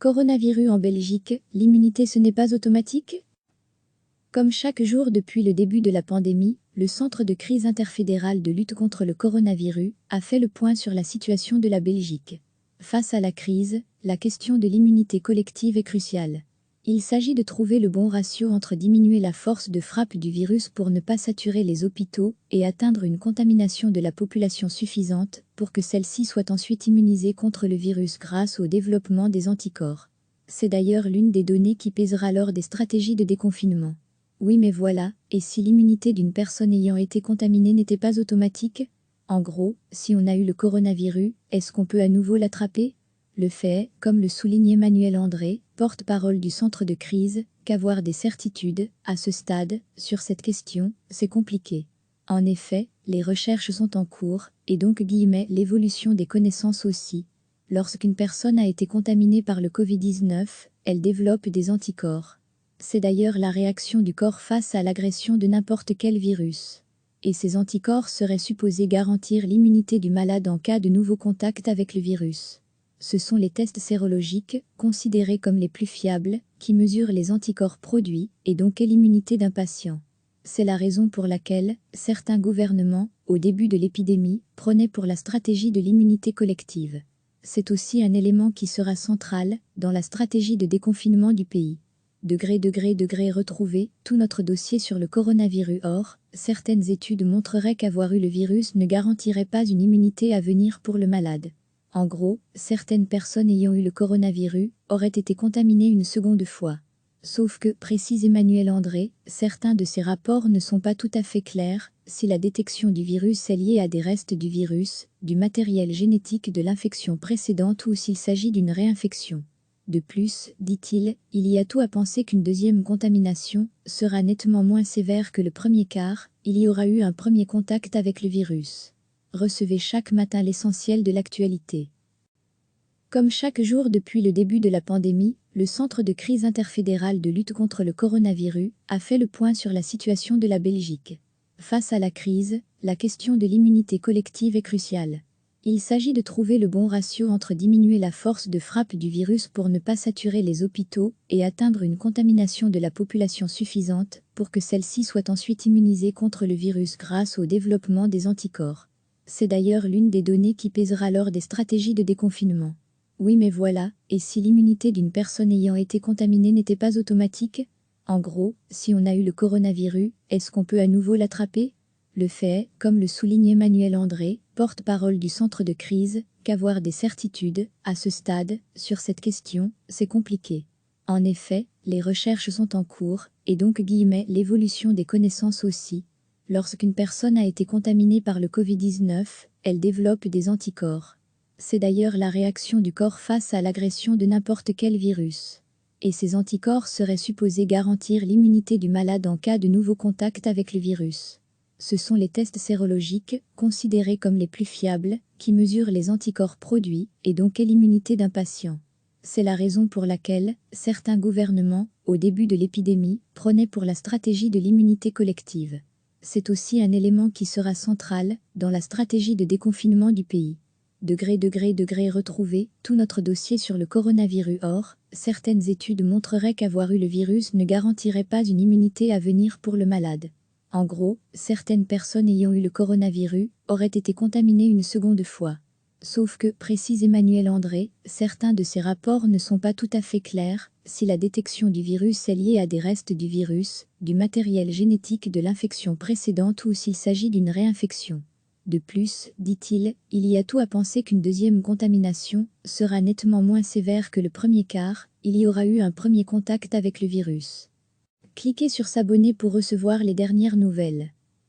Coronavirus en Belgique, l'immunité ce n'est pas automatique? Comme chaque jour depuis le début de la pandémie, le Centre de crise interfédéral de lutte contre le coronavirus a fait le point sur la situation de la Belgique. Face à la crise, la question de l'immunité collective est cruciale. Il s'agit de trouver le bon ratio entre diminuer la force de frappe du virus pour ne pas saturer les hôpitaux et atteindre une contamination de la population suffisante pour que celle-ci soit ensuite immunisée contre le virus grâce au développement des anticorps. C'est d'ailleurs l'une des données qui pèsera lors des stratégies de déconfinement. Oui mais voilà, et si l'immunité d'une personne ayant été contaminée n'était pas automatique? En gros, si on a eu le coronavirus, est-ce qu'on peut à nouveau l'attraper? Le fait est, comme le souligne Emmanuel André, porte-parole du centre de crise, qu'avoir des certitudes, à ce stade, sur cette question, c'est compliqué. En effet, les recherches sont en cours, et donc l'évolution des connaissances aussi. Lorsqu'une personne a été contaminée par le Covid-19, elle développe des anticorps. C'est d'ailleurs la réaction du corps face à l'agression de n'importe quel virus. Et ces anticorps seraient supposés garantir l'immunité du malade en cas de nouveau contact avec le virus. Ce sont les tests sérologiques, considérés comme les plus fiables, qui mesurent les anticorps produits, et donc l'immunité d'un patient. C'est la raison pour laquelle certains gouvernements, au début de l'épidémie, prenaient pour la stratégie de l'immunité collective. C'est aussi un élément qui sera central dans la stratégie de déconfinement du pays. Degré retrouvé, tout notre dossier sur le coronavirus. Or, certaines études montreraient qu'avoir eu le virus ne garantirait pas une immunité à venir pour le malade. En gros, certaines personnes ayant eu le coronavirus auraient été contaminées une seconde fois. Sauf que, précise Emmanuel André, certains de ces rapports ne sont pas tout à fait clairs si la détection du virus est liée à des restes du virus, du matériel génétique de l'infection précédente ou s'il s'agit d'une réinfection. De plus, dit-il, il y a tout à penser qu'une deuxième contamination sera nettement moins sévère que le premier car il y aura eu un premier contact avec le virus. Recevez chaque matin l'essentiel de l'actualité. Comme chaque jour depuis le début de la pandémie, le Centre de crise interfédéral de lutte contre le coronavirus a fait le point sur la situation de la Belgique. Face à la crise, la question de l'immunité collective est cruciale. Il s'agit de trouver le bon ratio entre diminuer la force de frappe du virus pour ne pas saturer les hôpitaux et atteindre une contamination de la population suffisante pour que celle-ci soit ensuite immunisée contre le virus grâce au développement des anticorps. C'est d'ailleurs l'une des données qui pèsera lors des stratégies de déconfinement. Oui mais voilà, et si l'immunité d'une personne ayant été contaminée n'était pas automatique? En gros, si on a eu le coronavirus, est-ce qu'on peut à nouveau l'attraper? Le fait est, comme le souligne Emmanuel André, porte-parole du centre de crise, qu'avoir des certitudes, à ce stade, sur cette question, c'est compliqué. En effet, les recherches sont en cours, et donc l'évolution des connaissances aussi. Lorsqu'une personne a été contaminée par le Covid-19, elle développe des anticorps. C'est d'ailleurs la réaction du corps face à l'agression de n'importe quel virus. Et ces anticorps seraient supposés garantir l'immunité du malade en cas de nouveau contact avec le virus. Ce sont les tests sérologiques, considérés comme les plus fiables, qui mesurent les anticorps produits, et donc l'immunité d'un patient. C'est la raison pour laquelle certains gouvernements, au début de l'épidémie, prenaient pour la stratégie de l'immunité collective. C'est aussi un élément qui sera central dans la stratégie de déconfinement du pays. Degré retrouvé, tout notre dossier sur le coronavirus. Or, certaines études montreraient qu'avoir eu le virus ne garantirait pas une immunité à venir pour le malade. En gros, certaines personnes ayant eu le coronavirus auraient été contaminées une seconde fois. Sauf que, précise Emmanuel André, certains de ces rapports ne sont pas tout à fait clairs si la détection du virus est liée à des restes du virus, du matériel génétique de l'infection précédente ou s'il s'agit d'une réinfection. De plus, dit-il, il y a tout à penser qu'une deuxième contamination sera nettement moins sévère que le premier car il y aura eu un premier contact avec le virus. Cliquez sur s'abonner pour recevoir les dernières nouvelles.